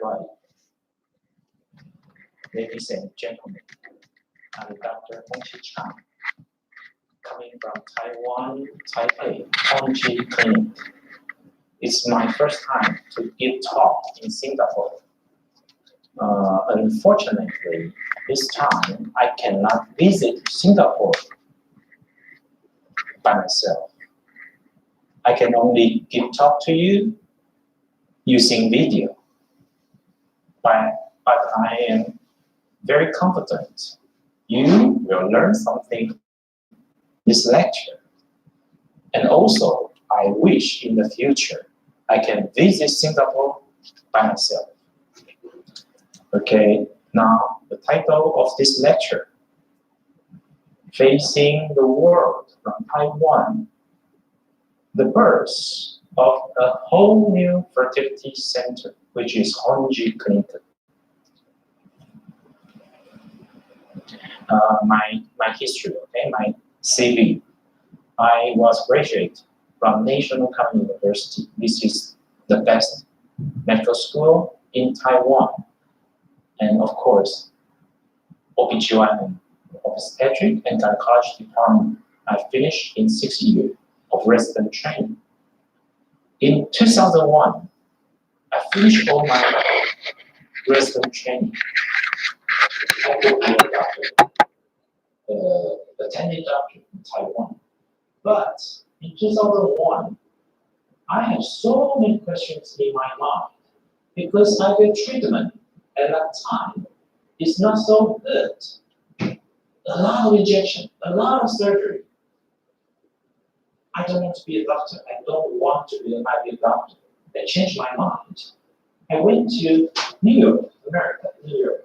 Right. Ladies and gentlemen, I'm Dr. Hongqi Chang, coming from Taiwan, Taipei, Hongqi Clinic. It's my first time to give talk in Singapore. Unfortunately, this time I cannot visit Singapore by myself. I can only give talk to you using video, but I am very confident you will learn something this lecture. And also, I wish in the future I can visit Singapore by myself. Okay, now the title of this lecture, Facing the World from Taiwan, the birth of a whole new fertility center, which is Hongqi Clinic. My history, okay, my CV. I was graduate from National Common University. This is the best medical school in Taiwan. And of course, OBGYN, obstetric and gynecology department, I finished in 6 years of resident training. In 2001, I finished all my resident training. I will be a doctor, attending doctor in Taiwan. But in 2001, I had so many questions in my mind because I get treatment at that time is not so good. A lot of injection, a lot of surgery. I don't want to be a doctor. I don't want to be an IVF doctor. I changed my mind. I went to New York, America, New York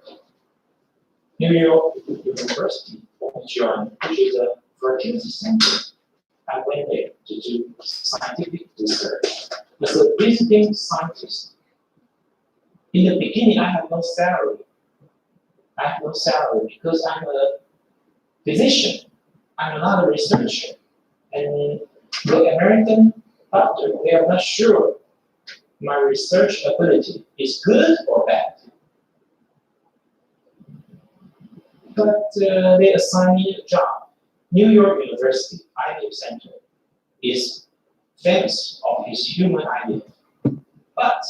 University, which is a fertility center. I went there to do scientific research. As a visiting scientist, in the beginning, I have no salary. I have no salary because I'm a physician. I'm not a researcher. And the American doctor, they are not sure my research ability is good or bad. But they assigned me a job. New York University IVF Center is famous of its human IVF. But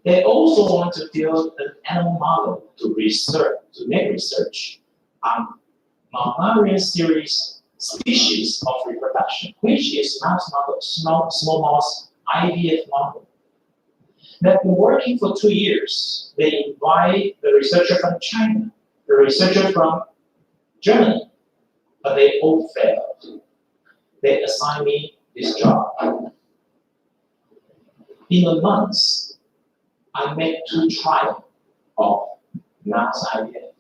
they also want to build an animal model to make research on mammalian series species of reproduction, which is mouse model, small mouse IVF model. They've been working for 2 years. They invite the researcher from China, the researcher from Germany, but they all failed. They assigned me this job. In a month, I made 2 trials of mouse IVF,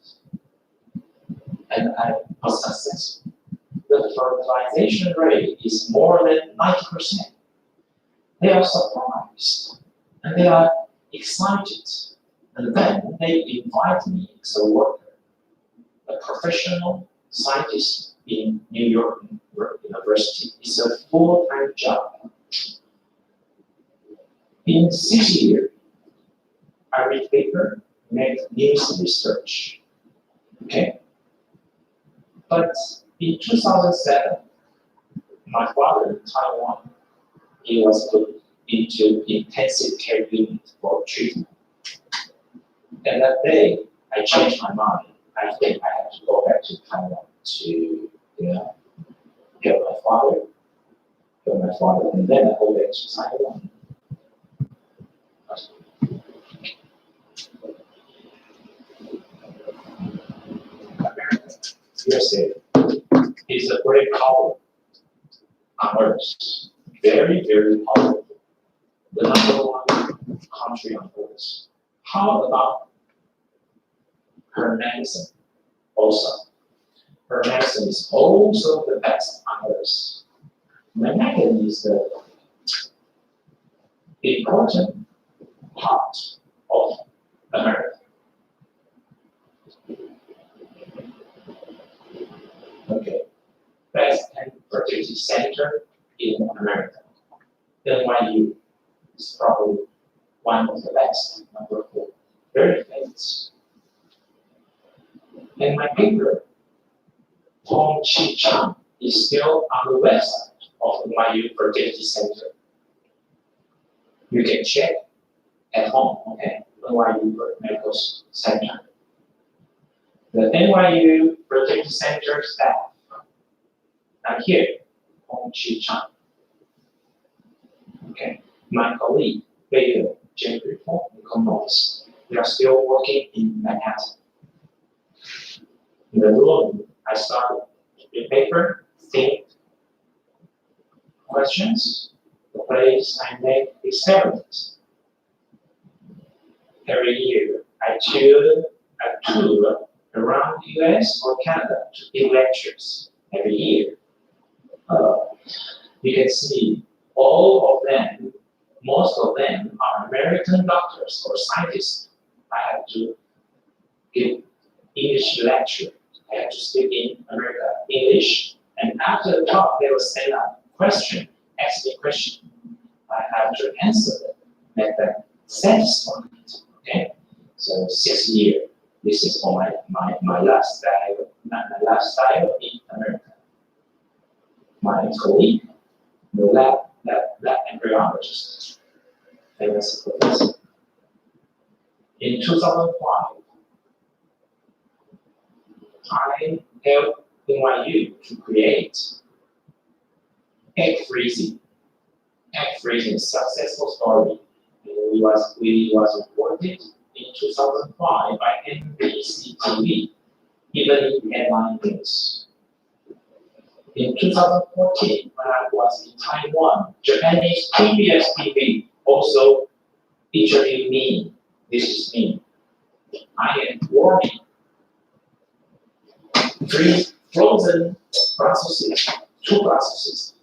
and I was successful. The fertilization rate is more than 90%. They are surprised and they are excited. And then they invite me as a worker, a professional scientist in New York University. It's a full-time job. In 6 years, I read paper, make news research. Okay? But in 2007, my father in Taiwan, he was put into intensive care unit for treatment. And that day, I changed my mind. I think I have to go back to Taiwan to, help my father, and then I go back to Taiwan. America, USA, is a great power on earth. Very, very powerful. The #1 country on earth. How about her medicine also? Her medicine is also the best on earth. Medicine is the important part of America. Okay, best and fertility center in America. NYU is probably one of the best, #4. very famous. And my paper, Hong Chi Chan, is still on the website of the NYU Fertility Center. You can check at home, okay? NYU Medical Center. The NYU Fertility Center staff. I'm here, Hong Chi Chan. Okay, my colleague, Baker, Jeffrey, and Connors, they are still working in Manhattan. In the room, I started the paper, think, questions, the place I make experiments. Every year, I tour around the US or Canada to give lectures every year. You can see all of them, most of them are American doctors or scientists. I have to give English lecture. I have to speak in America English. And after the talk, they will send a question, ask me a question. I have to answer them, make them satisfied. Okay? So 6 years. This is for my lifestyle in America. My colleague, the lab embryologist, famous professor. In 2005, I helped NYU to create egg freezing successful story. And we was reported in 2005 by NBC TV, even in headline news. In 2014, when I was in Taiwan, Japanese PBS TV also interviewed me. This is me. I am warming 3 frozen processes, 2 processes.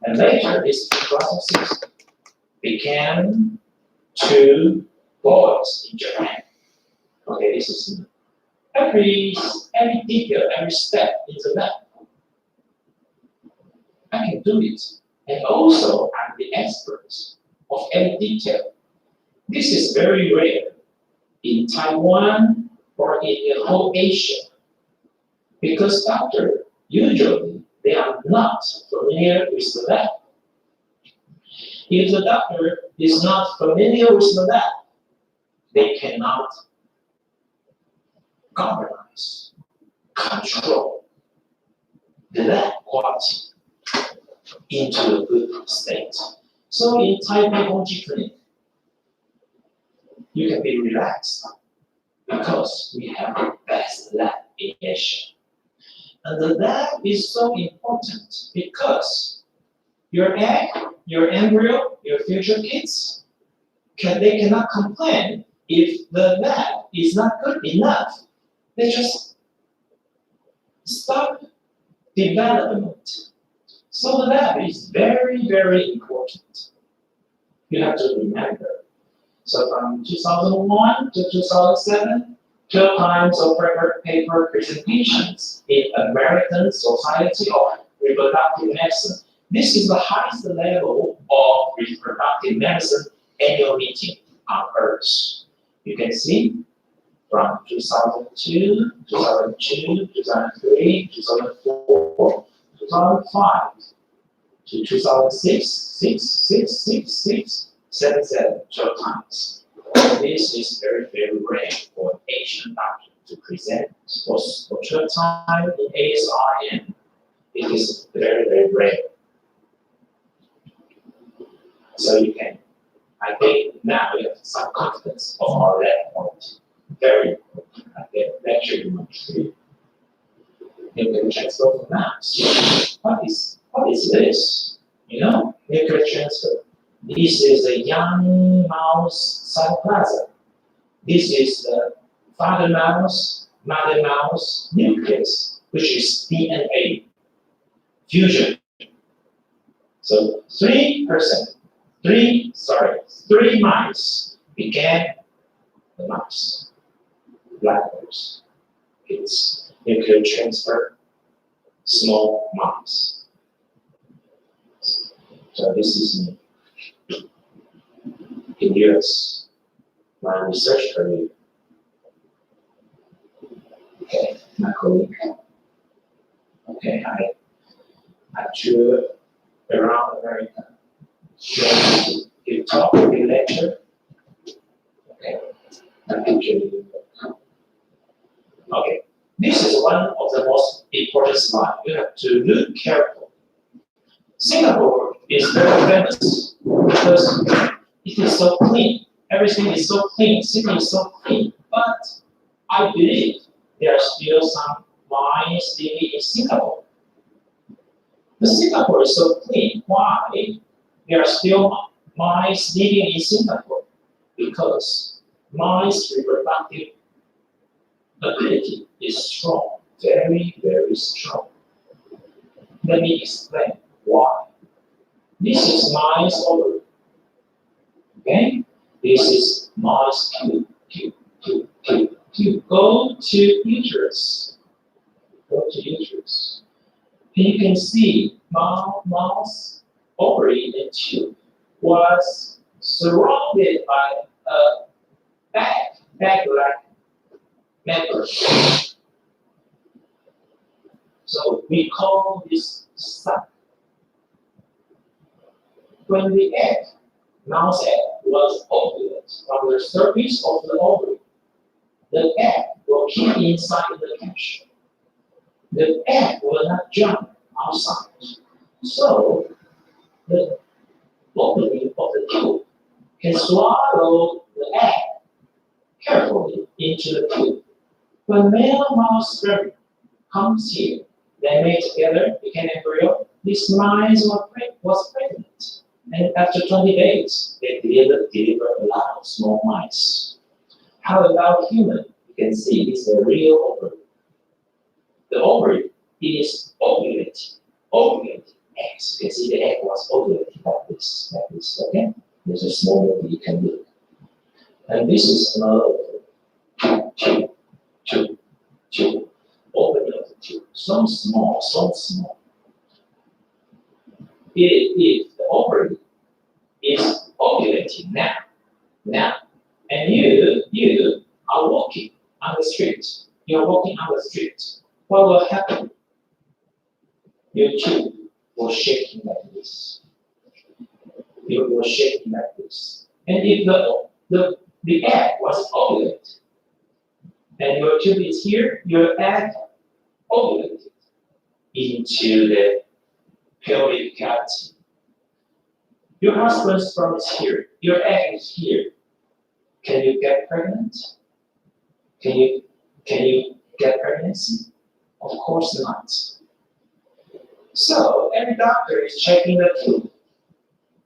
And later, these 2 processes became 2 boys in Japan. Okay, this is me. Every detail, every step in the lab. I can do it. And also, I'm the expert of every detail. This is very rare in Taiwan or in the whole Asia. Because doctors, usually, they are not familiar with the lab. If the doctor is not familiar with the lab, they cannot compromise, control the lab quality into a good state. So in Taipei Hongji Clinic, you can be relaxed because we have the best lab in Asia. And the lab is so important because your egg, your embryo, your future kids, they cannot complain if the lab is not good enough. They just stop development. So the lab is very, very important. You have to remember. So from 2001 to 2007, 12 times of paper presentations in American Society of Reproductive Medicine. This is the highest level of reproductive medicine annual meeting on Earth. You can see from 2002, 2002, 2003, 2004, 2005 to 2006, 12 times. This is very, very rare for an Asian doctor to present for 12 times in ASRM. It is very, very rare. So you can, I think now you have some confidence of our lab quality. Very important. I think that should be much clear. Nuclear transfer for mouse. What is this? You know, nuclear transfer. This is a young mouse cytoplasm. This is the father mouse, mother mouse nucleus, which is DNA fusion. So 3 mice began the mouse. Blackbirds. It's nuclear transfer, small mouse. So this is me. In years, my research career, Okay, my colleague. Okay, I toured around America. Give talk, give lecture. Okay, I actually. Okay, this is one of the most important slides. You have to look carefully. Singapore is very famous because it is so clean. Everything is so clean. City is so clean. But I believe there are still some mines living in Singapore. The Singapore is so clean. Why? There are still mines living in Singapore because mines reproductive ability is strong, very, very strong. Let me explain why. This is mice ovary. Okay? This is mice Q. Go to uterus. Go to uterus. And you can see mouse ovary and tube was surrounded by a bag-like member. So we call this sac. When the mouse egg was ovulated from the surface of the ovary, the egg will keep inside the capsule. The egg will not jump outside. So the opening of the tube can swallow the egg carefully into the tube. When male mouse sperm comes here, they mate together, became embryo. This mice was pregnant. And after 20 days, they deliver a lot of small mice. How about human? You can see it's a real ovary. The ovary is ovulating eggs. You can see the egg was ovulating like this, okay? There's a small movie you can do. And this is another tube. Opening of the tube. So small. If the ovary is ovulating now, and you are walking on the street, what will happen? Your tube will shaking like this. It will shaking like this. And if the egg was ovulated, and your tube is here, your egg ovulated into the pelvic cavity. Your husband's sperm is here. Your egg is here. Can you get pregnant? Can you get pregnancy? Of course not. So every doctor is checking the tube.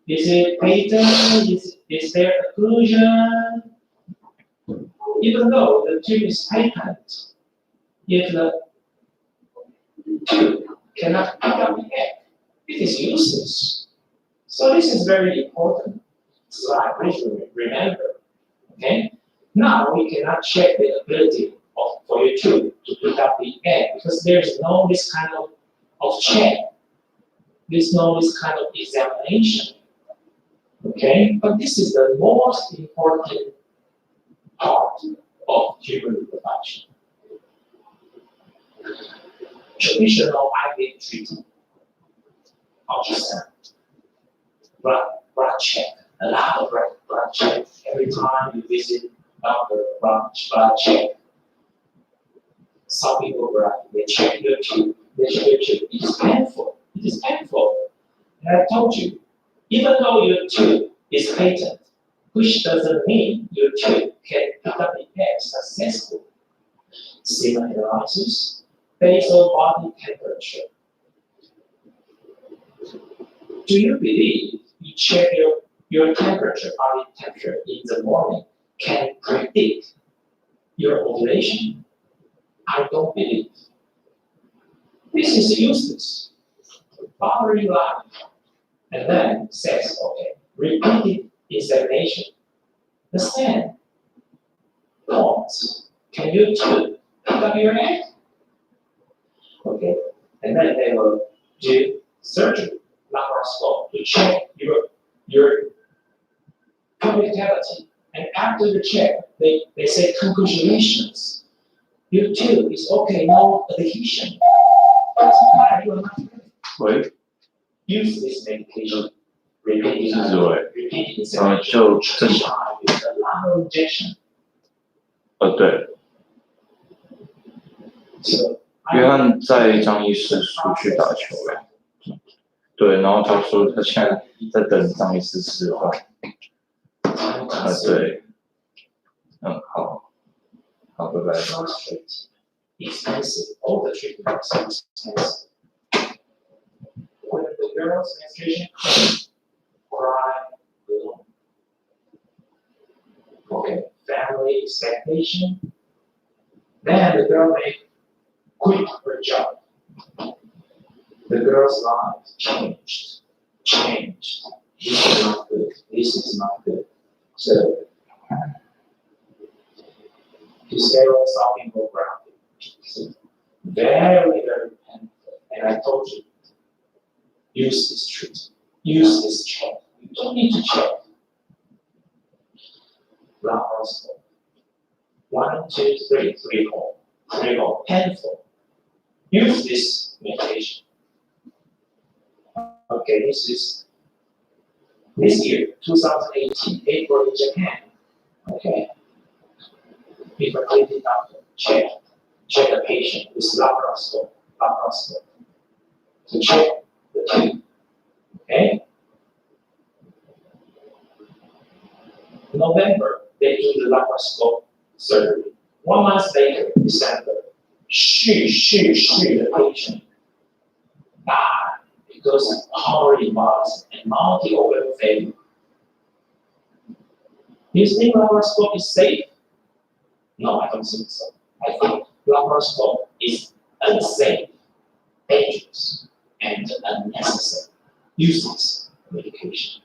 Is it patent? Is there occlusion? Even though the tube is patent, if the tube cannot pick up the egg, it is useless. So this is very important slide. Please remember. Okay. Now we cannot check the ability for your tube to pick up the egg because there's no this kind of check. There's no this kind of examination. Okay, but this is the most important part of human reproduction. Traditional IVF treatment, ultrasound, blood check, a lot of blood check. Every time you visit doctor, blood check. Some people they check your tube, It is painful. And I told you, even though your tube is patent, which doesn't mean your tube can pick up the egg successfully. Semen analysis, basal body temperature. Do you believe you check your temperature, body temperature in the morning can predict your ovulation? I don't believe. This is useless. Boundary line. And then says, okay, repeated examination. The scan. Pause. Can you pick up your egg? Okay. And then they will do surgery, laparoscope, to check your pelvic cavity. And after the check, they say, congratulations. You too, it's okay, no adhesion. But why you are not ready? 喂， Use this medication. 是 Repeating 指喂， repeating 就正 try with a lateral injection. 对， So 约翰在张医师出去打球对，然后他说他现在在等张医师吃饭。对，好，好，拜拜。 expensive. All the treatments are expensive. When the girl's menstruation comes, cry alone. Okay, family expectation. Then the girl may quit her job. The girl's life changed. This is not good. This is not good. So, to stay on something more grounded. Very, very painful. And I told you, use this treatment. Use this check. You don't need to check. Laparoscopy. 1, 2, 3, 3 hole. 3 hole. Painful. Use this medication. Okay, this year, 2018, April in Japan. Okay. If a clinic doctor check the patient with laparoscope to check the tube. Okay. November, they do the laparoscope surgery. 1 month later, December, the patient died because of pulmonary embolism and multi-organ failure. Do you think laparoscope is safe? No, I don't think so. I think laparoscope is unsafe, dangerous, and unnecessary. Useless medication.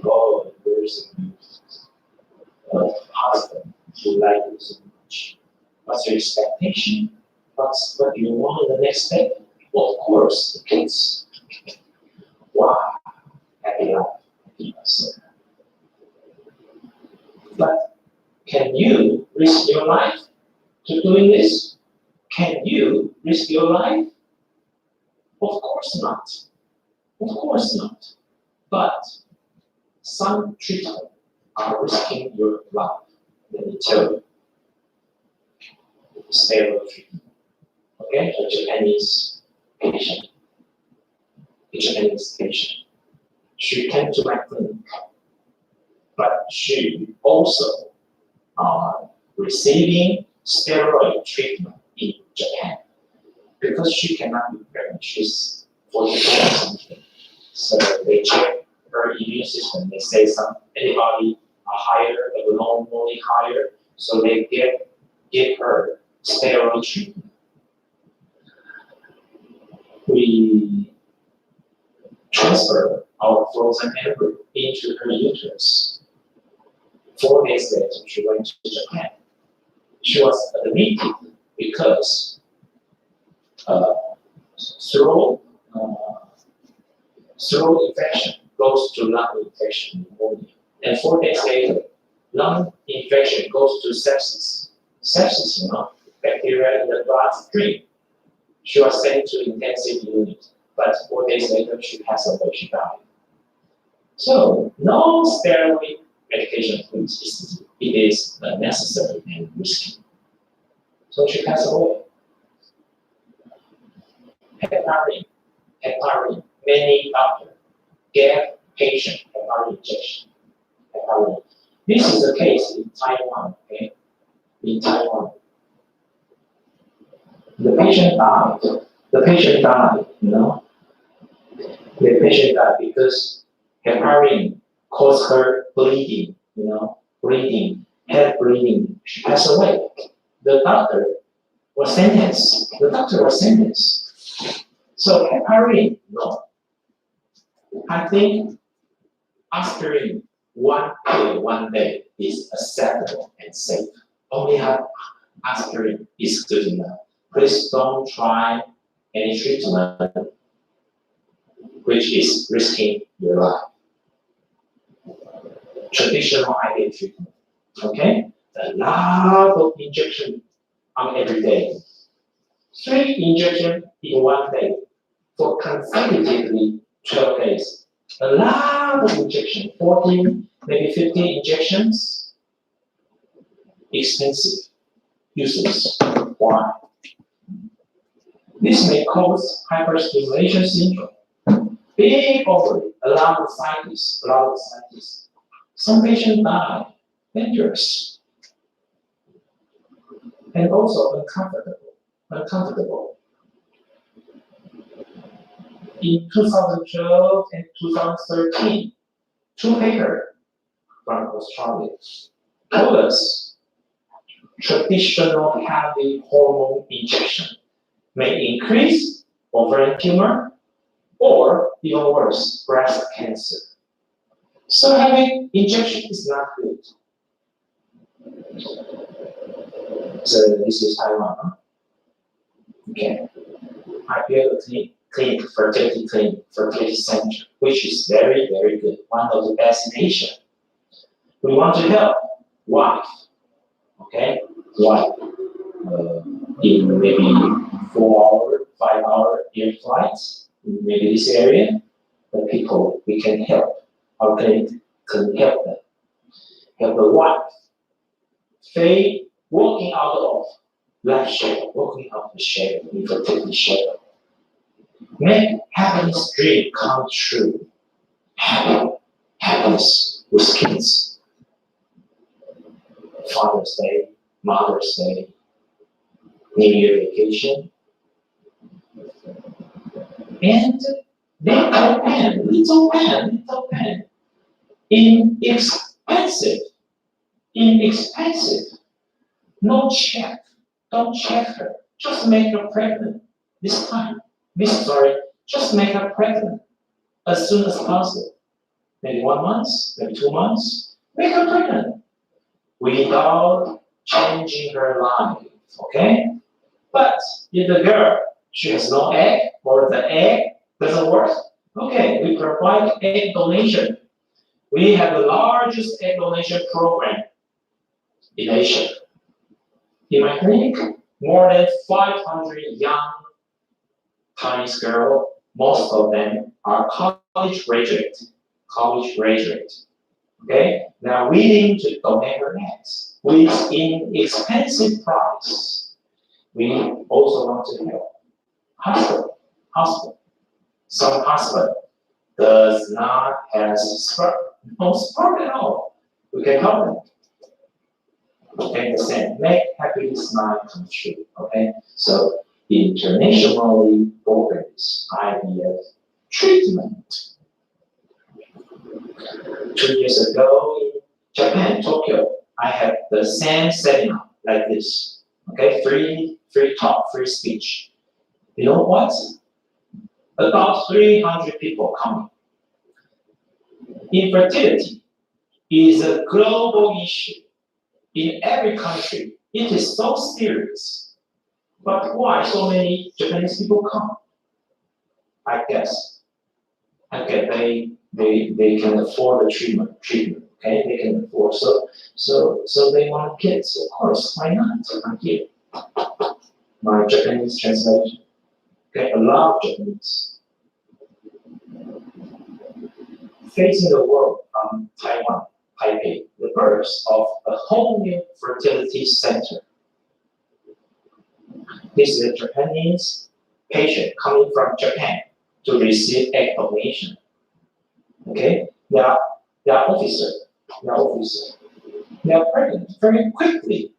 God, there's a husband who like you so much. What's your expectation? What do you want in the next step? Well, of course, the kids. Wow, happy life, happy life. But can you risk your life to doing this? Can you risk your life? Of course not. Of course not. But some treatment are risking your life. Let me tell you. Steroid treatment. Okay, a Japanese patient. She came to my clinic, but she also receiving steroid treatment in Japan because she cannot be pregnant. She's 44 or something. So they check her immune system. They say some antibody are higher, abnormally higher. So they give her steroid treatment. We transfer our frozen embryo into her uterus. 4 days later, she went to Japan. She was admitted because throat infection goes to lung infection, pneumonia. And 4 days later, lung infection goes to sepsis. Sepsis, bacteria in the bloodstream. She was sent to intensive unit, but 4 days later, she passed away, she died. So, no steroid medication, please. It is necessary and risky. So she passed away. Heparin. Many doctors gave patient heparin injection. Heparin. This is the case in Taiwan. Okay? In Taiwan, the patient died. The patient died because heparin caused her bleeding. Head bleeding. She passed away. The doctor was sentenced. So heparin, no. I think aspirin 1 pill 1 day is acceptable and safe. Only have aspirin is good enough. Please don't try any treatment which is risking your life. Traditional IVF treatment. Okay? a lot of injection on every day. 3 injections in one day for consecutively 12 days. A lot of injection, 14, maybe 15 injections. Expensive, useless. Why? This may cause hyperstimulation syndrome. Big ovary, a lot of scientists. Some patients die, dangerous, and also uncomfortable. In 2012 and 2013, 2 papers from Australia told us traditional heavy hormone injection may increase ovarian tumor or even worse, breast cancer. So having injection is not good. So this is Taiwan. Huh? Okay. I built a clinic, fertility center, which is very, very good. One of the best in Asia. We want to help wife. Okay, wife. In maybe 4-hour, 5-hour air flights, in maybe this area, the people we can help. Our clinic can help them. Help the wife. They walking out of life shadow, walking out of the shadow, infertility shadow. Make happiness dream come true. Happiness with kids. Father's Day, Mother's Day, New Year vacation. And little pen, inexpensive. No check, don't check her. Just make her pregnant this time. Just make her pregnant as soon as possible. Maybe 1 month, maybe 2 months. Make her pregnant without changing her life. Okay? But if the girl, she has no egg, or the egg doesn't work, okay, we provide egg donation. We have the largest egg donation program in Asia. In my clinic, more than 500 young Chinese girls, most of them are college graduate. Okay? They are willing to donate their eggs with inexpensive price. We also want to help husband. Some husband does not have sperm, no sperm at all. We can help them. Okay, the same. Make happiness night come true. Okay, so internationally organized IVF treatment. 2 years ago in Japan, Tokyo, I had the same seminar like this. Okay, free talk, free speech. You know what? About 300 people coming. Infertility is a global issue in every country. It is so serious. But why so many Japanese people come? I guess they can afford the treatment. Okay, they can afford. So they want kids. Of course, why not? I'm here. My Japanese translation. Okay, a lot of Japanese. Facing the world from Taiwan, Taipei, the birth of a whole new fertility center. This is a Japanese patient coming from Japan to receive egg donation. Okay, they are officers. They are pregnant very quickly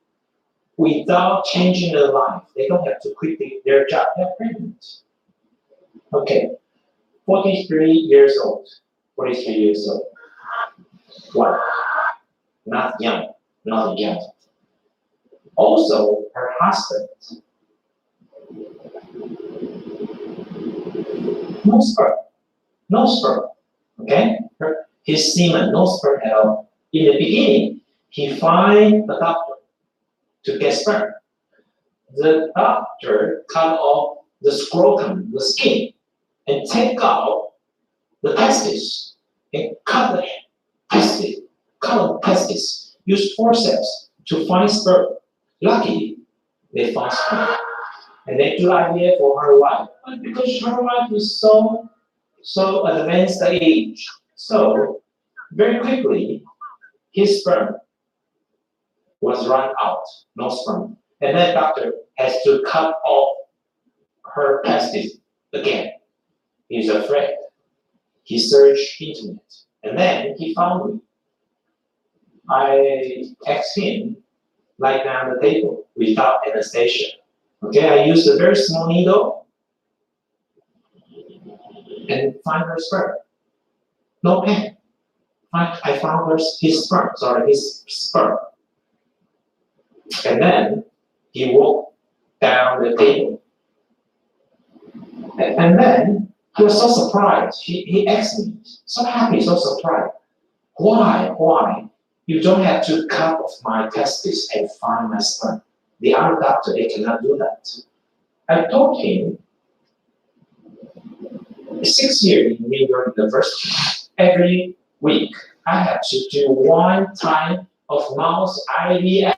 without changing their life. They don't have to quit their job. They are pregnant. Okay, 43 years old. Why? Not young. Also, her husband. No sperm. Okay? His semen, no sperm at all. In the beginning, he find a doctor to get sperm. The doctor cut off the scrotum, the skin, and take out the testes, and cut the testes, use forceps to find sperm. Luckily, they found sperm. And they do IVF for her wife. But because her wife is so advanced age, so very quickly, his sperm was run out, no sperm. And then doctor has to cut off her testes again. He's afraid. He searched internet, and then he found me. I asked him, lie down the table without anesthesia. Okay, I used a very small needle and find her sperm. No pain. I found his sperm. And then he walked down the table. And then he was so surprised. He asked me, so happy, so surprised. Why? You don't have to cut off my testes and find my sperm. The other doctor, they cannot do that. I told him, 6 years in New York University, every week, I have to do 1 time of mouse IVF.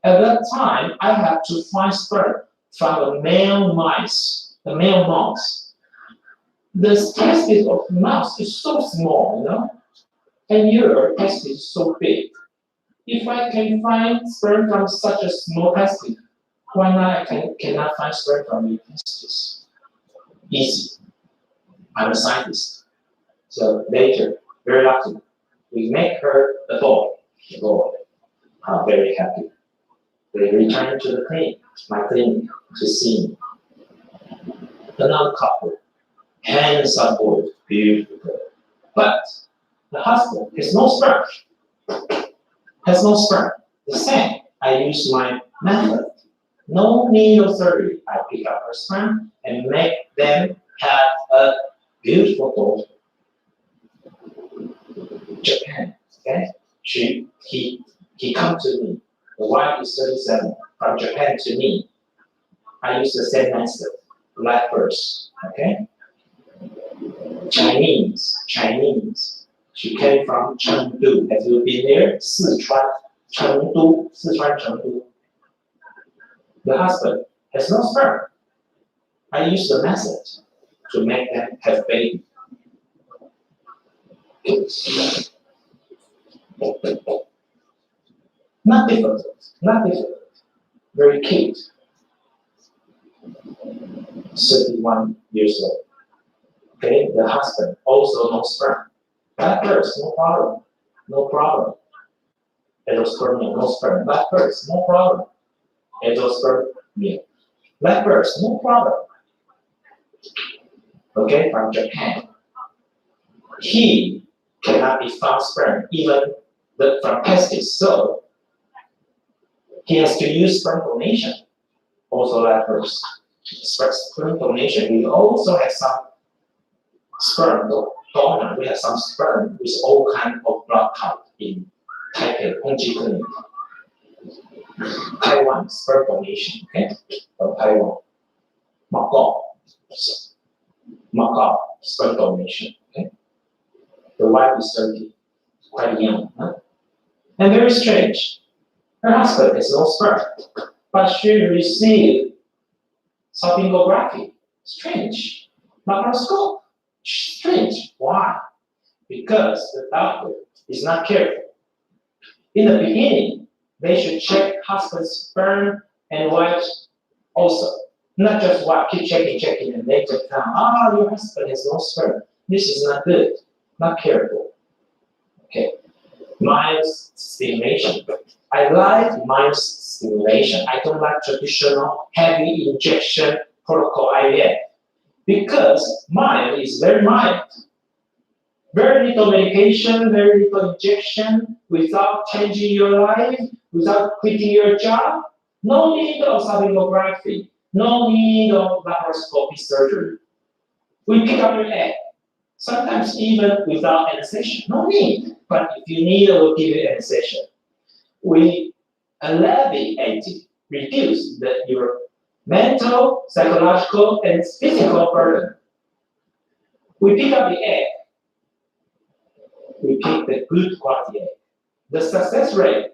At that time, I have to find sperm from the male mouse. The testis of mouse is so small, and your testis is so big. If I can find sperm from such a small testis, why not cannot find sperm from your testis? Easy. I'm a scientist. So later, very lucky, we make her a boy. The boy. I'm very happy. They return to the clinic, my clinic, to see me. Another couple, handsome boy, beautiful girl. But the husband has no sperm. The same, I use my method. No needle surgery. I pick up her sperm and make them have a beautiful daughter. Japan, okay? He come to me. The wife is 37. From Japan to me. I use the same method. Live birth, okay? Chinese. She came from Chengdu. Have you been there? Sichuan, Chengdu. The husband has no sperm. I use the method to make them have baby. Not difficult. Very cute. 31 years old. Okay, the husband also no sperm. That first, no problem. Endospermia, no sperm. That first, no problem. Endospermia. That first, no problem. Okay, from Japan. He cannot be found sperm, even from testes, so he has to use sperm donation. Also that first. Sperm donation. We also have some sperm donor. We have some sperm with all kinds of blood type in Taipei, Hongji Clinic. Taiwan sperm donation, okay? From Taiwan. Macau sperm donation, okay? The wife is 30, quite young, huh? And very strange. Her husband has no sperm, but she received salpingography. Strange. Laparoscope. Strange. Why? Because the doctor is not careful. In the beginning, they should check husband's sperm and wife's also. Not just wife, keep checking, and later found, your husband has no sperm. This is not good. Not careful. Okay. Mild stimulation. I like mild stimulation. I don't like traditional heavy injection protocol IVF because mild is very mild. Very little medication, very little injection, without changing your life, without quitting your job. No need of salpingography. No need of laparoscopy surgery. We pick up your egg. Sometimes even without anesthesia. No need. But if you need, we'll give you anesthesia. We alleviate, reduce your mental, psychological, and physical burden. We pick up the egg. We pick the good quality egg. The success rate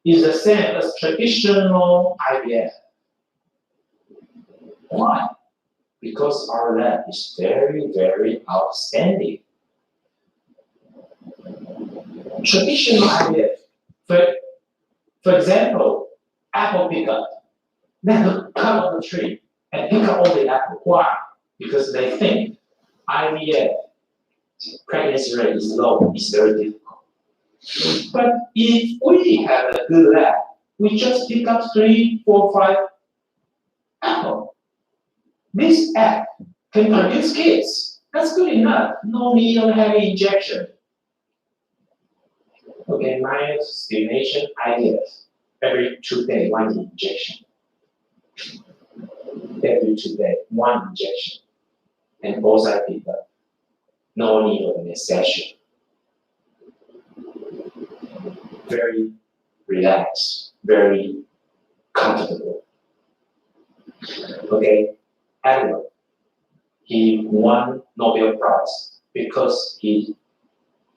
is the same as traditional IVF. Why? Because our lab is very, very outstanding. Traditional IVF, for example, apple pickup. They cut off the tree and pick up all the apple. Why? Because they think IVF pregnancy rate is low, it's very difficult. But if we have a good lab, we just pick up 3, 4, 5 apples. This egg can produce kids. That's good enough. No need of heavy injection. Okay, minus stimulation IVF. Every 2 days, 1 injection. Every 2 days, 1 injection. And both side pickup. No need of anesthesia. Very relaxed, very comfortable. Okay, Edward, he won Nobel Prize because he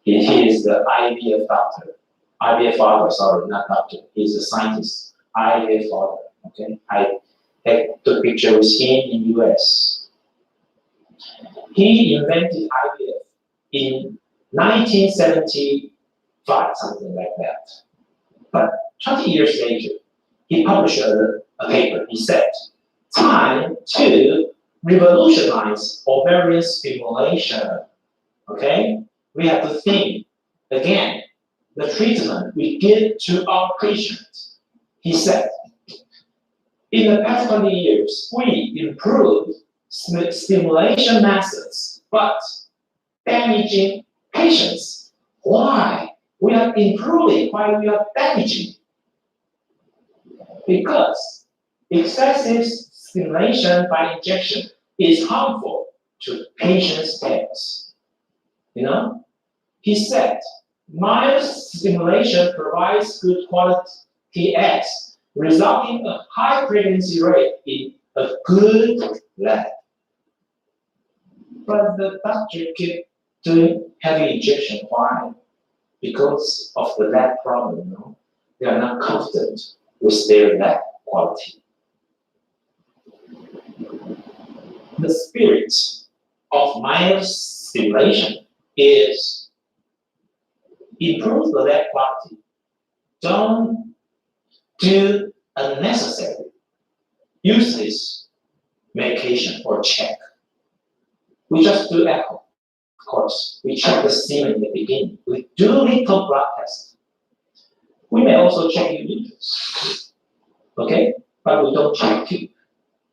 is the IVF doctor. IVF father, sorry, not doctor. He's a scientist. IVF father. Okay, I took a picture with him in US. He invented IVF in 1975, something like that. But 20 years later, he published a paper. He said, time to revolutionize ovarian stimulation. Okay? We have to think again, the treatment we give to our patients. He said, in the past 20 years, we improved stimulation methods, but damaging patients. Why? We are improving while we are damaging. Because excessive stimulation by injection is harmful to patients' health. You know, he said, mild stimulation provides good quality eggs, resulting in a high pregnancy rate in a good lab. But the doctor kept doing heavy injection. Why? Because of the lab problem. No? They are not confident with their lab quality. The spirit of mild stimulation is improve the lab quality. Don't do unnecessary, useless medication or check. We just do echo. Of course, we check the semen in the beginning. We do little blood test. We may also check your uterus, okay? But we don't check tube.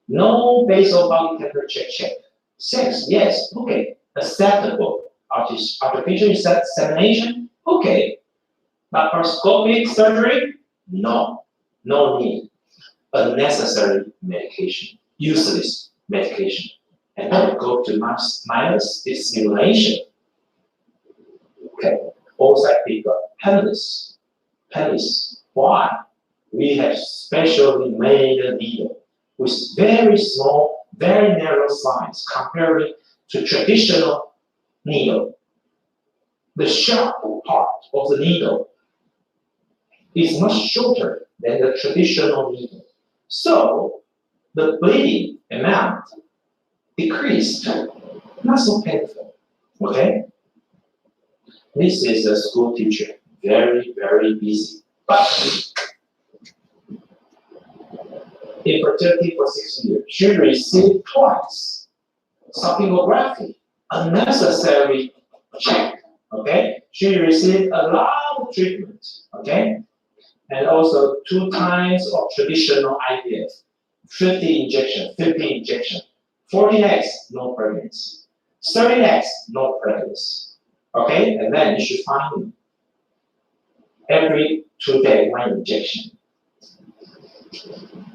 No basal body temperature check. Sex, yes, okay, acceptable. Artificial insemination, okay. Laparoscopic surgery, no, no need. Unnecessary medication, useless medication. And then go to minus stimulation. Okay, oocyte pickup, penis. Why? We have specially made a needle with very small, very narrow size comparing to traditional needle. The sharp part of the needle is much shorter than the traditional needle. So the bleeding amount decreased, not so painful. Okay? This is a school teacher, very, very busy. But infertility for 6 years. She received twice salpingography, unnecessary check. Okay? She received a lot of treatment. Okay? And also 2 times of traditional IVF, 50 injection. 40 eggs, no pregnancy. 30 eggs, no pregnancy. Okay? And then you should find every 2 days 1 injection.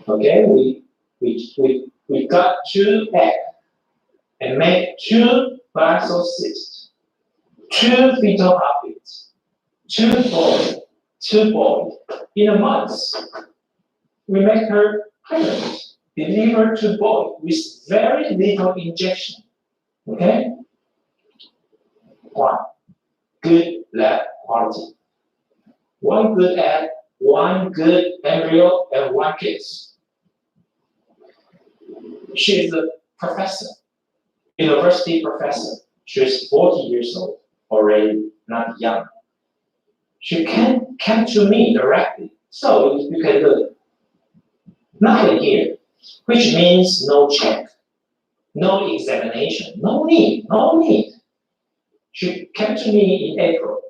Okay? We got 2 eggs and made 2 blastocysts, 2 fetal heartbeats, 2 boys. In a month, we make her pregnant. Deliver to boy with very little injection. Okay? 1. Good lab quality. 1 good egg, one good embryo and one kiss. She is a professor, university professor. She's 40 years old, already not young. She came to me directly, so you can look. Nothing here, which means no check, no examination, no need. She came to me in April,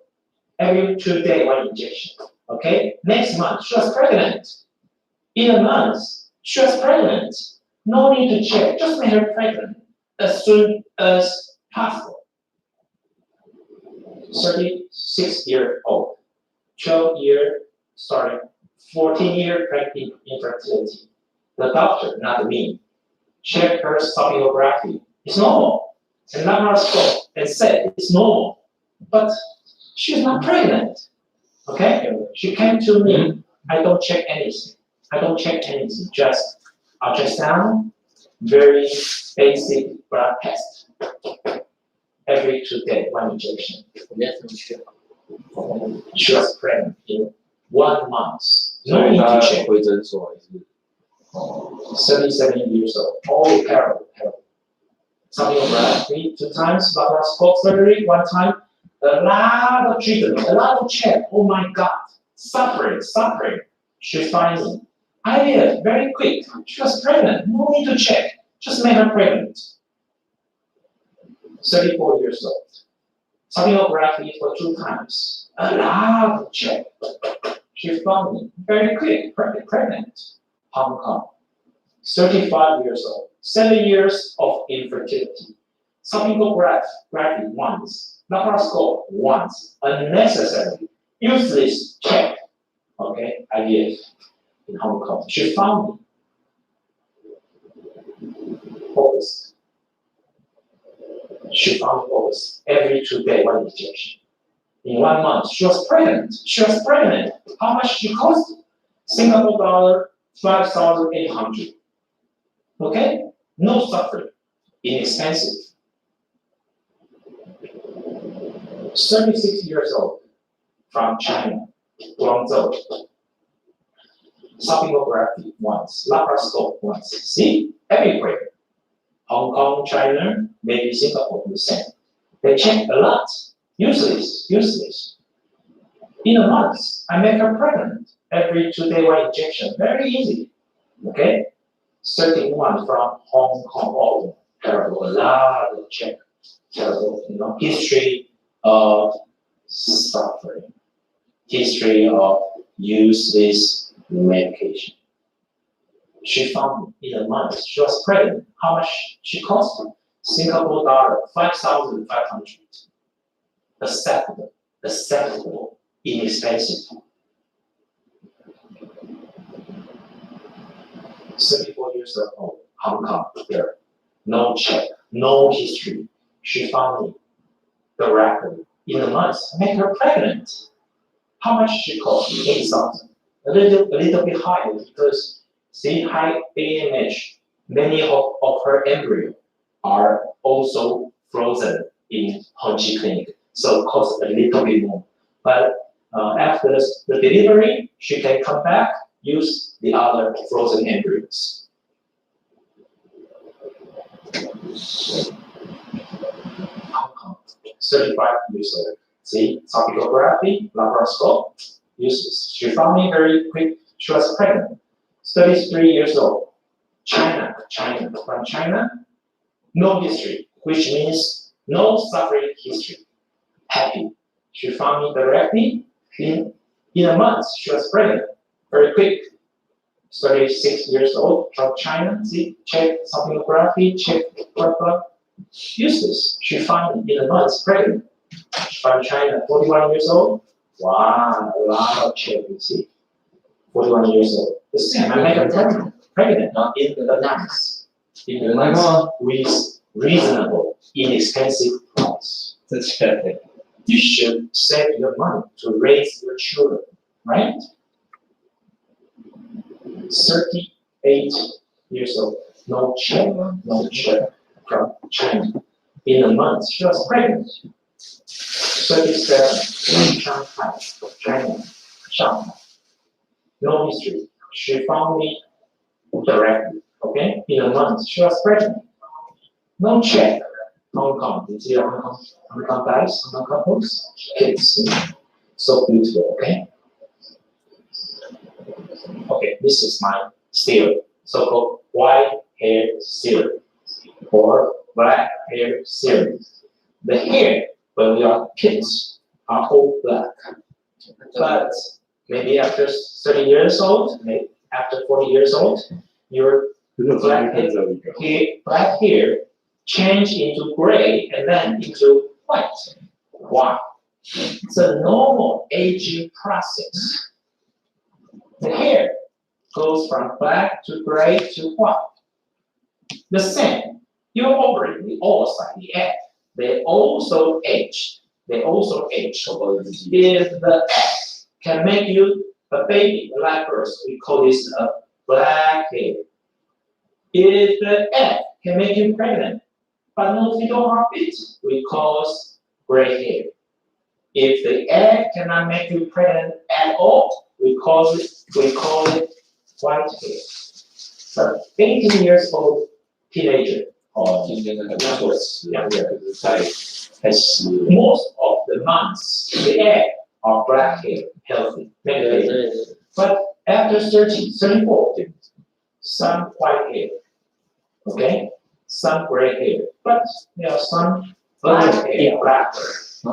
every 2 days, one injection. Okay, next month she was pregnant. In a month, she was pregnant. No need to check, just make her pregnant as soon as possible. 36-year-old, 14-year pregnant infertility. The doctor, not me, checked her sonography. It's normal. And laparoscope and said it's normal. But she's not pregnant. Okay? She came to me. I don't check anything. Just ultrasound, very basic blood test. Every 2 days, one injection. She was pregnant in 1 month. No need to check. 37 years old, all parallel. Sonography 2 times, laparoscope surgery 1 time, a lot of treatment, a lot of check. Oh my God, suffering. She's finding IVF very quick. She was pregnant, no need to check, just made her pregnant. 34 years old, sonography for 2 times, a lot of check. She found me very quick, pregnant. Hong Kong, 35 years old, 7 years of infertility. Sonography once, laparoscope once, unnecessary, useless check. Okay, IVF in Hong Kong. She found me. August. She found August. Every 2 days, one injection. In 1 month, she was pregnant. How much she cost? Singapore dollar 5,800. Okay? No suffering. Inexpensive. 36 years old. From China. Guangzhou. Sonography once. Laparoscope once. See? Everywhere. Hong Kong, China, maybe Singapore, the same. They check a lot. Useless. In a month, I make her pregnant. Every 2 days, one injection. Very easy. Okay? 31 from Hong Kong. Oh, terrible. A lot of check. Terrible. History of suffering. History of useless medication. She found me in a month. She was pregnant. How much she cost? Singapore dollar 5,500. Acceptable, inexpensive. 34 years old, Hong Kong, there. No check, no history. She found me directly in a month. Make her pregnant. How much she cost? 8,000. A little bit higher because see high AMH. Many of her embryo are also frozen in Hong Chi Clinic. So cost a little bit more. But after the delivery, she can come back, use the other frozen embryos. Hong Kong, 35 years old. See, sonography, laparoscope, useless. She found me very quick. She was pregnant. 33 years old. China, from China, no history, which means no suffering history. Happy. She found me directly. In a month, she was pregnant. Very quick. 36 years old, from China. See, check sonography, check blah. Useless. She found me in a month, pregnant. From China, 41 years old. Wow, a lot of check, you see. 41 years old. The same, I make her pregnant, not in the months. In the months with reasonable, inexpensive price. That's perfect. You should save your money to raise your children, right? 38 years old, no check from China. In a month, she was pregnant. 37 in Shanghai, China, Shanghai. no history. She found me directly, okay? In a month, she was pregnant. No check. Hong Kong, you see Hong Kong guys, Hong Kong couples, kids, so beautiful, okay? Okay, this is my serum, so-called white hair serum or black hair serum. The hair when we are kids are all black, but maybe after 30 years old, maybe after 40 years old, your black hair change into gray and then into white. Why? It's a normal aging process. The hair goes from black to gray to white. The same, your ovary, the oocyte, the egg, they also age. They also age. If the egg can make you a baby, a live birth, we call this a black hair. If the egg can make you pregnant, but no fetal heartbeat, we call gray hair. If the egg cannot make you pregnant at all, we call it white hair. But 18 years old teenager or most of the months the egg are black hair, healthy, but after 30, 34, some white hair, okay, some gray hair, but there are some black hair, black hair.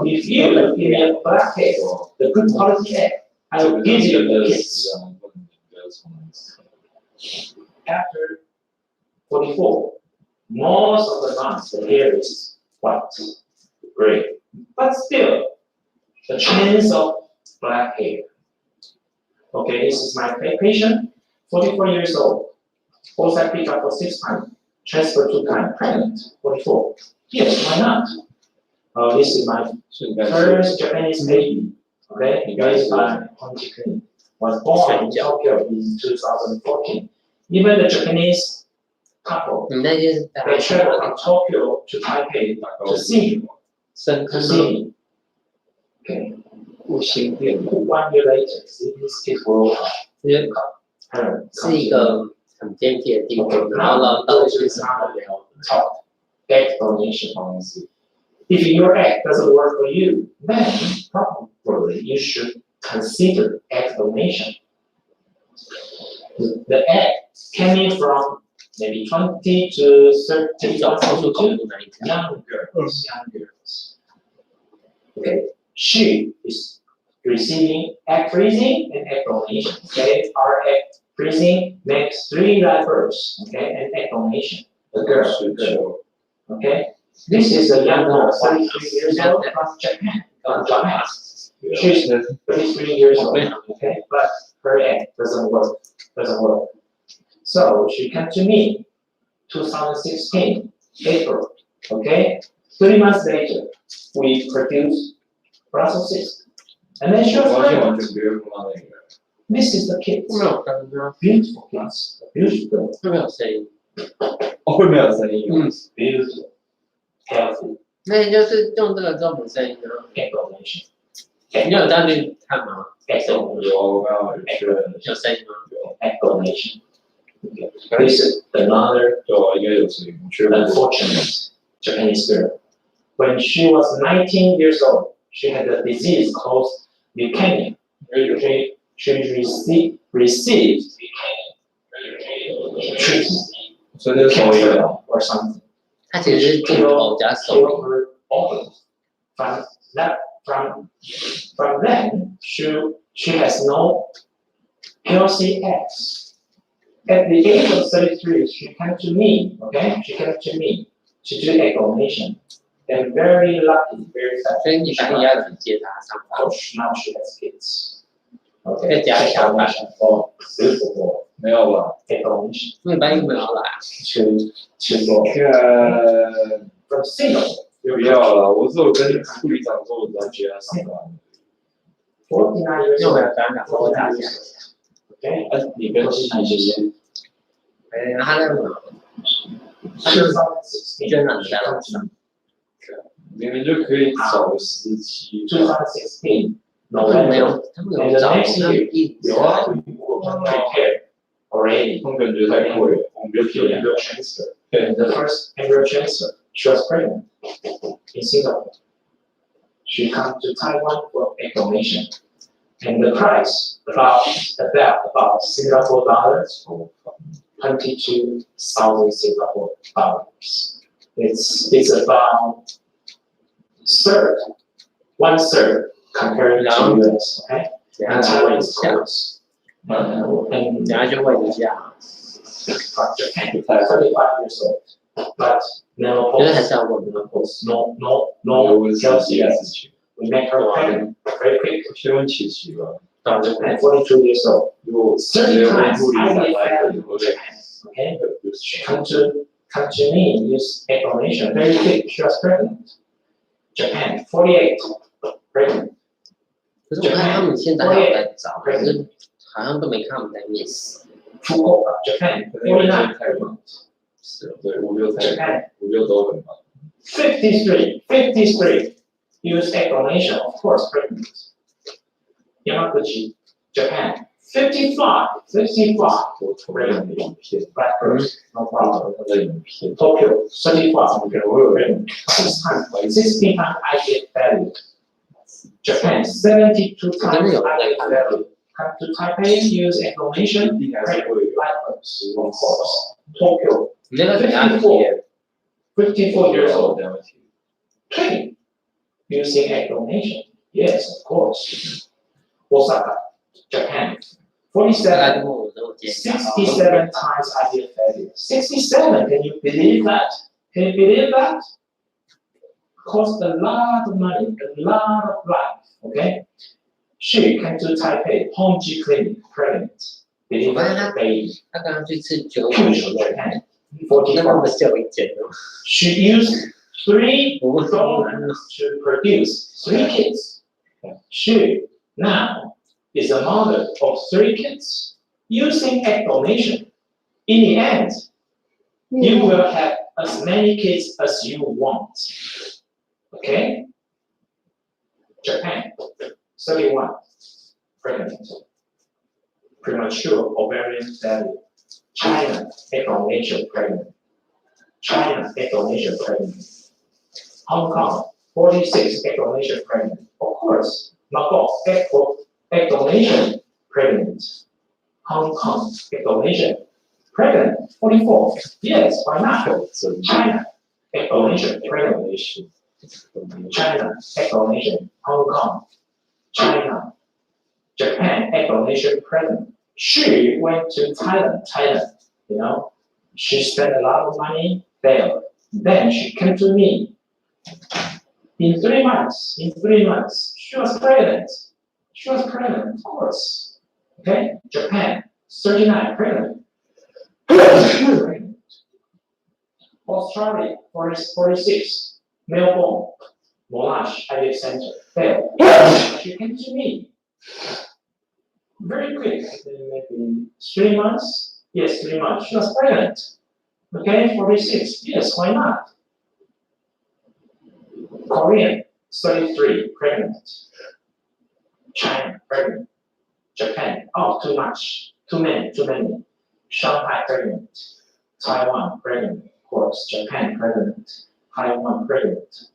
If you give me a black hair, the good quality egg, I will give you the kids. After 44, most of the months the hair is white, gray, but still the chance of black hair. Okay, this is my patient, 44 years old, oocyte pick up for 6 times, transfer 2 times, pregnant, 44. Yes, why not? This is my first Japanese baby, okay, raised by Honji Clinic. Was born in Tokyo in 2014. Even the Japanese couple, they traveled from Tokyo to Taipei to see me. To see me. Okay. 1 year later, see this kid grow up. 是一个很偏僻的地方，然后到处是 top egg donation policy. If your egg doesn't work for you, then probably you should consider egg donation. The egg coming from maybe 20 to 30 young girls. Okay, she is receiving egg freezing and egg donation. Okay, our egg freezing makes 3 live births. Okay, and egg donation. The girl. Okay, this is a young girl, 33 years old from Japan. She's 33 years old. Okay, but her egg doesn't work. So she came to me 2016 April. Okay, 3 months later we produced Brussels cyst, and then she was pregnant. This is the kids. Beautiful kids. Beautiful. 会没有声音。会没有声音。Beautiful. Healthy. 那你就是用这个做母声音呢？ Egg donation. 你有这样去看吗？ Egg donation. 有，刚好去了。有声音吗？ Egg donation. Okay. This is another 应该有声音。 unfortunate Japanese girl. When she was 19 years old, she had a disease called leukemia. She received treatment, 所以那时候 chemo or something. 它其实是镜头加手 Kill her organs. From then, she has no healthy eggs. At the age of 33, she came to me, okay? She came to me to do egg donation. And very lucky, very fast. 所以你反正要去接它上班。 Now she has kids. 再 Okay, 加一小板， oh, beautiful. 没有吧？ Egg donation 那你班有没有来？ to 看 from Singapore. 不要了，我是有跟护理长说，我只要接他上班。 49 years 因为我 old. 有刚刚说过大家， Okay, 你跟细细他在他就是2016. 捐卵的在路上，明明就可以找个时机。 2016, November. 他们有找他们一有啊， Prepare already. 他们感觉太贵了，我们就 To 便宜。 embryo transfer. And the first embryo transfer, she was pregnant in Singapore. She came to Taiwan for egg donation. And the price about Singapore dollars, 22,000 Singapore dollars. It's about one third compared to US, okay? 等 And 下问一 Taiwan's 下， close. And 等下就问一下， from Japan, 35 years old, but 觉得还 menopause, 是要问的。 menopause, no girls yet. We make her pregnant very quick. 先问琪琪吧， From Japan, 42 years old. 如果 30 times 护理 IVF 来 failure 以 in 后 Japan. Okay, come to me, use egg donation very quick. She was pregnant. Japan, 48, pregnant. 可是我看他们现在还有在找，可是好像都没看他们在面试。 Fukuoka, Japan, 49, pregnant. 是，对，五六Japan, 都很忙。 53, use egg donation, of course, pregnant. Yamaguchi, Japan, 55, 我从那个影片， black birds, no problem. 他的影片， Tokyo, 35, pregnant. 16 times IVF failure. Japan, 72 times IVF failure. Come to Taipei, use egg donation, 应该是 pregnant, 会有 black birds, of course. Tokyo, 那个等下贴， 54 years old. 这样子。 Twin, using egg donation. Yes, of course. Osaka, Japan, 大概 47, 跟我都有见。 67 times IVF failure. 67, can you believe that? Can you believe that? Cost a lot of money, a lot of life, okay? She came to Taipei, home G clinic, pregnant. Delivered a baby. 他刚刚去吃酒 Huge 的， Japan, 那么 44. 小一件的， She used 3我们 donors to produce 3 kids. She now is a mother of 3 kids using egg donation. In the end, you will have as many kids as you want. Okay? Japan, 31, pregnant. Premature ovarian failure. China, egg donation pregnant. China, egg donation pregnant. Hong Kong, 46 egg donation pregnant. Of course, Macau, egg donation pregnant. Hong Kong, egg donation pregnant. 44. Yes, why not? China, egg donation pregnant. China, egg donation. Hong Kong, China, Japan, egg donation pregnant. She went to Thailand, you know. She spent a lot of money there. Then she came to me. In 3 months, she was pregnant. Of course. Okay, Japan, 39, pregnant. Australia, 46, Melbourne, Monash IVF Center, failed. She came to me. Very quick, maybe 3 months. Yes, 3 months. She was pregnant. Okay, 46. Yes, why not? Korean, 33, pregnant. China, pregnant. Japan, oh, too much. Too many. Shanghai, pregnant. Taiwan, pregnant. Of course, Japan, pregnant. Taiwan, pregnant.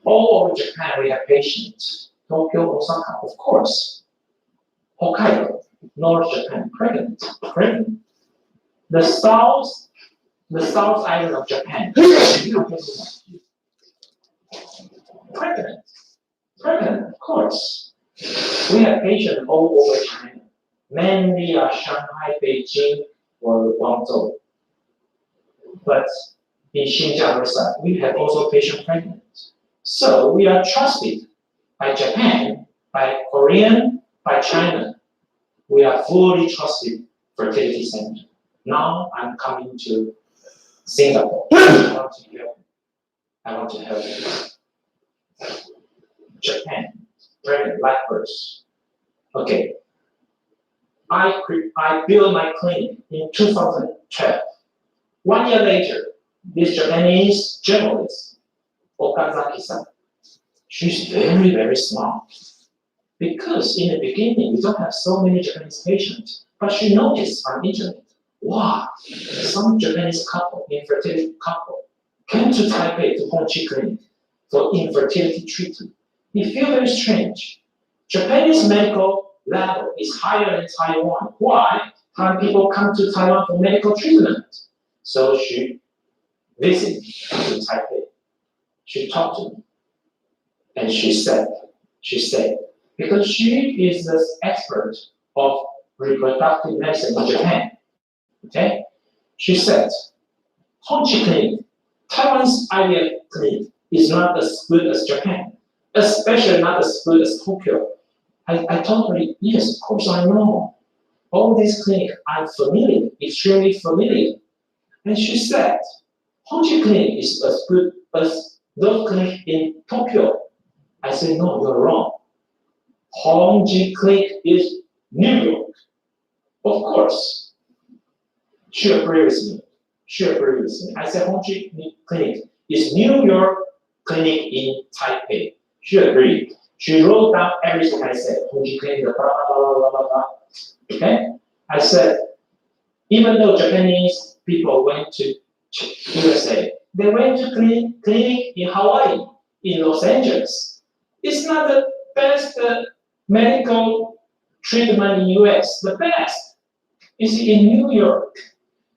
All over Japan, we have patients. Tokyo, Osaka, of course. Hokkaido, North Japan, pregnant. The south island of Japan, pregnant, of course. We have patients all over China. Mainly are Shanghai, Beijing, or Guangzhou. But in Xinjiang side, we have also patients pregnant. So we are trusted by Japan, by Korean, by China. We are fully trusted fertility center. Now I'm coming to Singapore. I want to help you. Japan, pregnant black birds. Okay. I built my clinic in 2012. 1 year later, this Japanese journalist, Okazaki-san, she's very, very smart. Because in the beginning, we don't have so many Japanese patients, but she noticed on internet, wow, some Japanese couple, infertility couple, came to Taipei to Hongqi Clinic for infertility treatment. We feel very strange. Japanese medical level is higher than Taiwan. Why? Time people come to Taiwan for medical treatment. So she visited to Taipei. She talked to me. And she said, because she is the expert of reproductive medicine in Japan. Okay? She said, Hongqi Clinic, Taiwan's IVF clinic is not as good as Japan, especially not as good as Tokyo. I told her, yes, of course I know. All these clinics I'm familiar, extremely familiar. And she said, Hongqi Clinic is as good as those clinics in Tokyo. I said, no, you're wrong. Hongqi Clinic is New York. Of course. She agreed with me. I said, Hongqi Clinic is New York Clinic in Taipei. She agreed. She wrote down everything I said. Hongqi Clinic, blah, blah, blah, blah, blah, blah. Okay? I said, even though Japanese people went to USA, they went to clinic in Hawaii, in Los Angeles. It's not the best medical treatment in US. The best is in New York.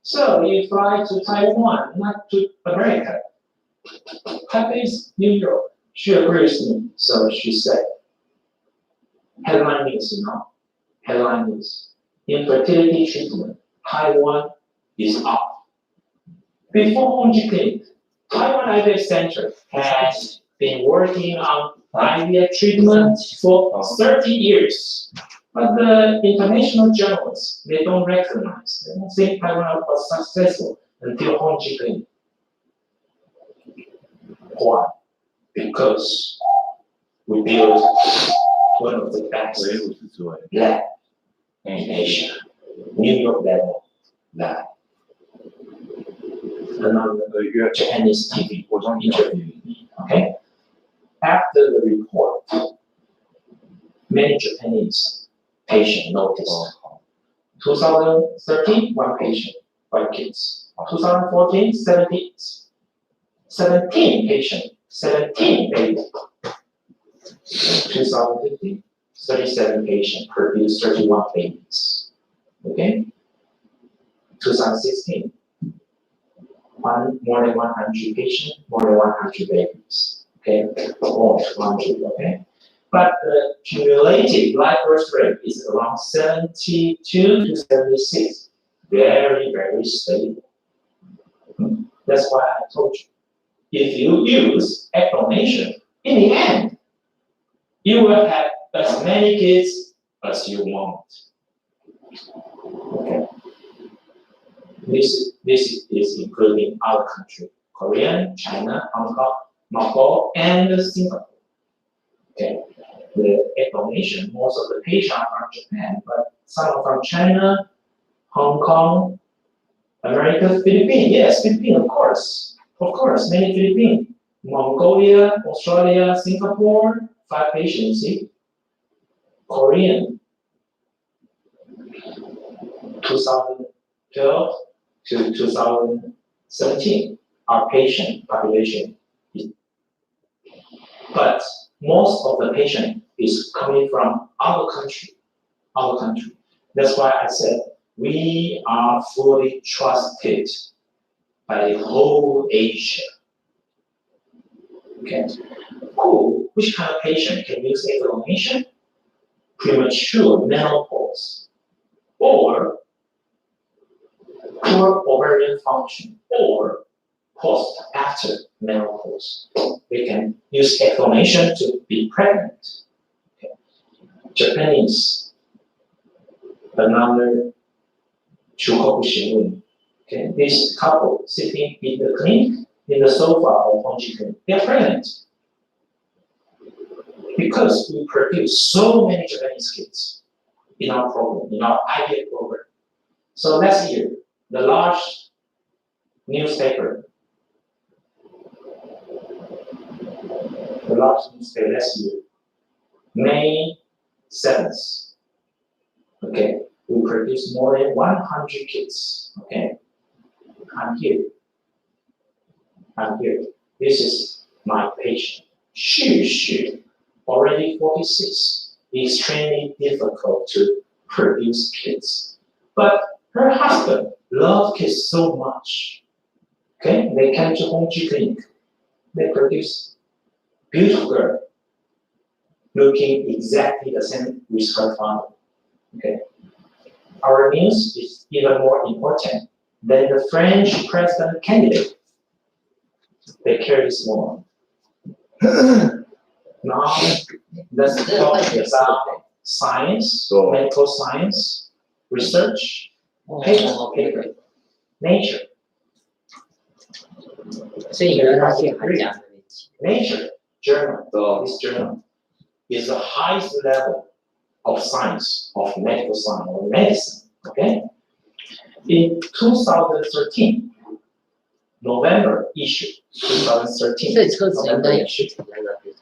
So you fly to Taiwan, not to America. Taipei is New York. She agrees with me. So she said, headline news, headline news. Infertility treatment, Taiwan is up. Before Hongqi Clinic, Taiwan IVF Center has been working on IVF treatment for 30 years. But the international journalists, they don't recognize. They don't think Taiwan was successful until Hongqi Clinic. Why? Because we built one of the best lab in Asia, New York level lab. Another Japanese TV was on interview. Okay? After the report, many Japanese patients noticed. 2013, one patient, 5 kids. 2014, 17 patients, 17 babies. 2015, 37 patients, produced 31 babies. Okay? 2016, more than 100 patients, more than 100 babies. Okay? Almost 100, okay? But the cumulative live birth rate is around 72 to 76. Very, very stable. That's why I told you. If you use egg donation, in the end, you will have as many kids as you want. Okay. This is including our country, Korea, China, Hong Kong, Macau, and Singapore. Okay. The egg donation, most of the patients are from Japan, but some are from China, Hong Kong, America, Philippines. Yes, Philippines, of course. Of course, many Philippines. Mongolia, Australia, Singapore, 5 patients, see? Korean, 2012 to 2017, our patient population. But most of the patient is coming from our country. That's why I said we are fully trusted by the whole Asia. Okay. Which kind of patient can use egg donation? Premature menopause, or poor ovarian function, or post after menopause. We can use egg donation to be pregnant. Okay. Japanese, another Chukoku Shimbun. Okay, this couple sitting in the clinic, in the sofa of Hongqi Clinic, they are pregnant. Because we produce so many Japanese kids in our program, in our IVF program. So last year, the large newspaper last year, May 7th. Okay, we produce more than 100 kids. Okay, I'm here. This is my patient. She already 46. Extremely difficult to produce kids. But her husband loves kids so much. Okay, they come to home clinic. They produce beautiful girl, looking exactly the same with her father. Okay, our news is even more important than the French president candidate. They care this more. Now, let's talk about science, medical science, research, paper, nature. 所以呢，他是寒假的那期。 Nature journal, this journal is the highest level of science, of medical science or medicine. Okay, in 2013, November issue, 2013. 所以车子应该也是停在那边。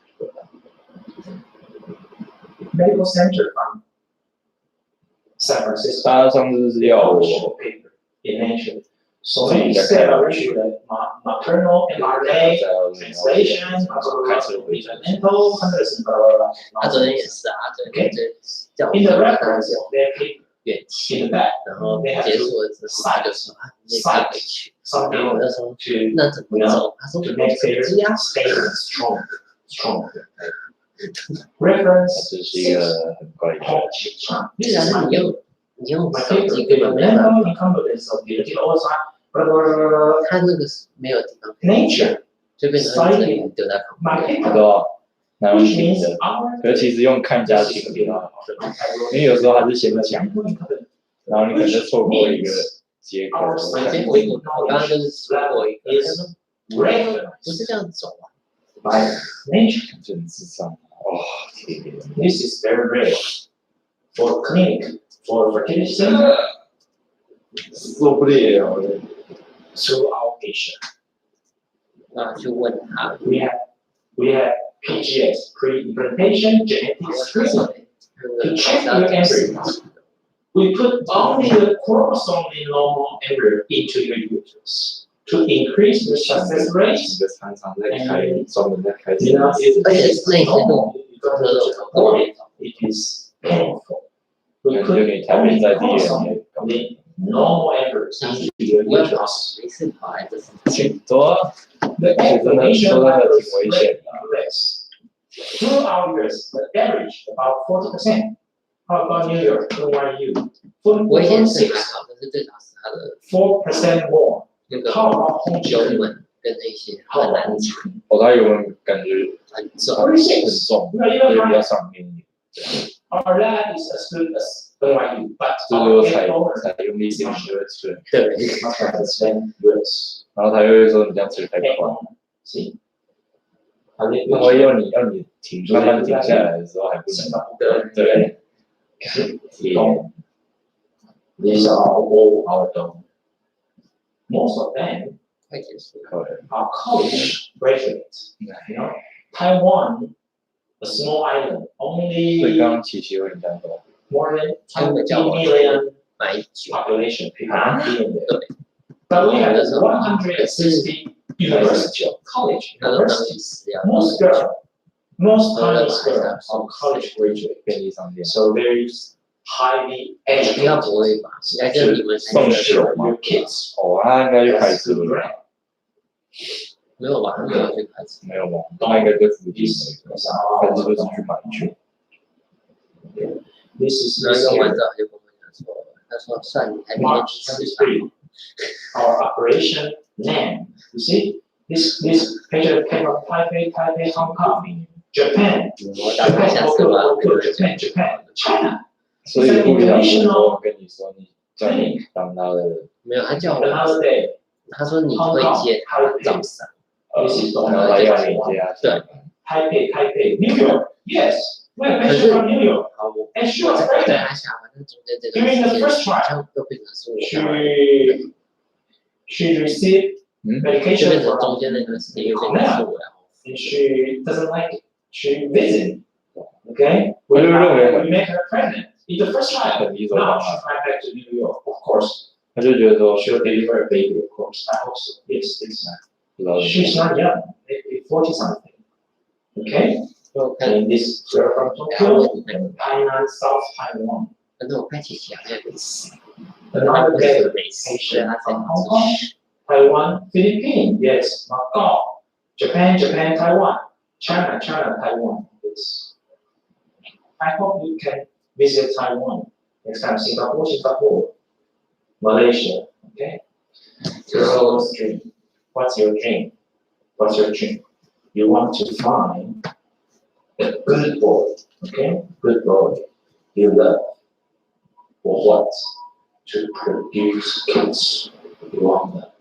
Medical center from San Francisco. 他上次是要我 paper in Nature. So we said already that maternal mRNA translation, mental comparison, blah blah blah. 他昨天也是啊，他昨天叫我 In the 看 reference of their paper, 远期， in the back, 然后结束了之后他就说啊，你可以回去。 something 然后我就说 to 那怎么走？他说 to make 手 their 机啊。 statement strong. Reference 这是一个很怪的。 This 但 is 是 my 你用 my 手 paper. 机根 The 本没办法， mental incompetence of the all time. Blah, blah, blah, blah, blah. 他那个是没有地方可以 Nature, 就变成你只能丢在旁 my 边。 paper, 对吧？然后 which 停 means 的， our 可是其实用看家庭比较好，因为有时候还是先讲， mental incompetence. 然后你可能就错过一个结果。 Our 我先 scientific 我刚刚就是说过一个，他 is 说 recognized 不是这样走啊， by nature. 就很智障。哇，天！ This is very rare for clinic, for fertility center, 受不了。 through our patient. 啊，去问他， We have PGS, pre-implantation genetic 他 screening. 那个还是要做事情。 We put only the chromosomally normal embryo into your uterus to increase the success rate. 一个常常在开专门在开 You know, if Yes, it's normal, you don't need to avoid it. It is painful. We 就 put 给台湾 only 在地 chromosomally normal embryos into your 我要 uterus. 没事跑来这是。多， The 真的 inflammation 说的 levels 挺危险的。 less. Through our years, the average about 40%. How about New York? NYU? 危险是 4.6%, 还好，但是最少是他的 4% more. 那个 How about home 油 treatment? 门跟那些很难踩，我他有人感觉很重。很重， No, you 所以 know, 比较上面一点。 our lab is as good as NYU, but 就是 our 说 head owner 采用力量就会吹，对， is not as than US. 然后他又会说你这样吹太 Head 快， owner, see? 他的因为要你停，慢慢停下来的时候还不能。对，天， These are all our donors. Most of them 快结束。 are college graduates. You know, Taiwan, a small island, 所以 only 刚刚琪琪会讲什么？ more than 他们叫 20 我 million 买酒， population, people Huh? living there. 对， But we have 160 university, college, 那个当 university. 时是要 Most girls, most Chinese Well, girls are college graduate, 便利商店。 so very highly 应该 educated. 不会吧？应该就你们送酒 Your kids 哦，他应该就开车 good 了， grade. 没有吧？他没有去开始。没有吗？他应该在附近 This 而已， is 但是 our 就是去买酒。 This is 然后 this 用完 year, 之后就跟我讲说，他说算你还没 March 23, our operation name. You see, this picture came from Taipei, Hong Kong, Japan, 我大概下次吧， Japan, China. 所以不想说跟你说，你叫你当他的，没有，他叫我， Another day, 他说你推荐他早上， this is 然 the 后他要你家，对， Taipei, New York. Yes, we have patient from New York. 好，我 And she was 在 pregnant. 他下班，但中间这段 During 时 the 间 first 好 trial, 像又变成是我下班， she received 嗯，就 medication 变成 from 中间那段时间又变成是我，然后 and she doesn't like it. She visited. Okay? We make her pregnant in the first life. Now she fly back to New York, of course. 他就觉得说 She'll deliver a baby, of course. I hope so. Yes, she's not young, maybe 40 something. Okay? And this girl from Tokyo, Tainan, South Taiwan. 反正我看姐姐好像没死， Another 没死 patient 她才 from Hong Kong, Taiwan, Philippines, yes, Macau, Japan, Taiwan, China, Taiwan. Yes. I hope you can visit Taiwan next time. Singapore, Malaysia. Okay. Girl's dream. What's your dream? You want to find a good boy. Okay, good boy. You love. For what? To produce kids. You want that.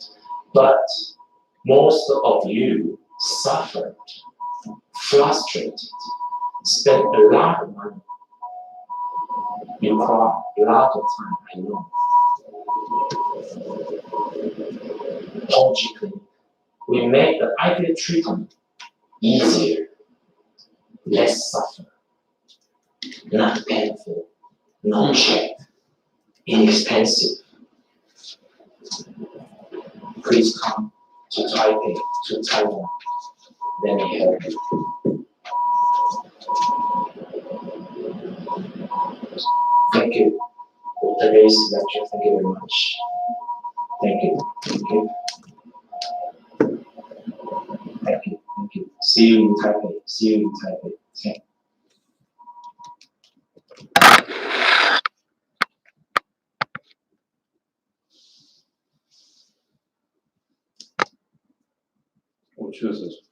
But most of you suffered, frustrated, spent a lot of money. You cry a lot of time, I know. Logically, we make the IVF treatment easier, less suffer, not painful, no check, inexpensive. Please come to Taipei, to Taiwan. Let me help you. Thank you for today's lecture. Thank you very much. Thank you. See you in Taipei. Okay.我确实。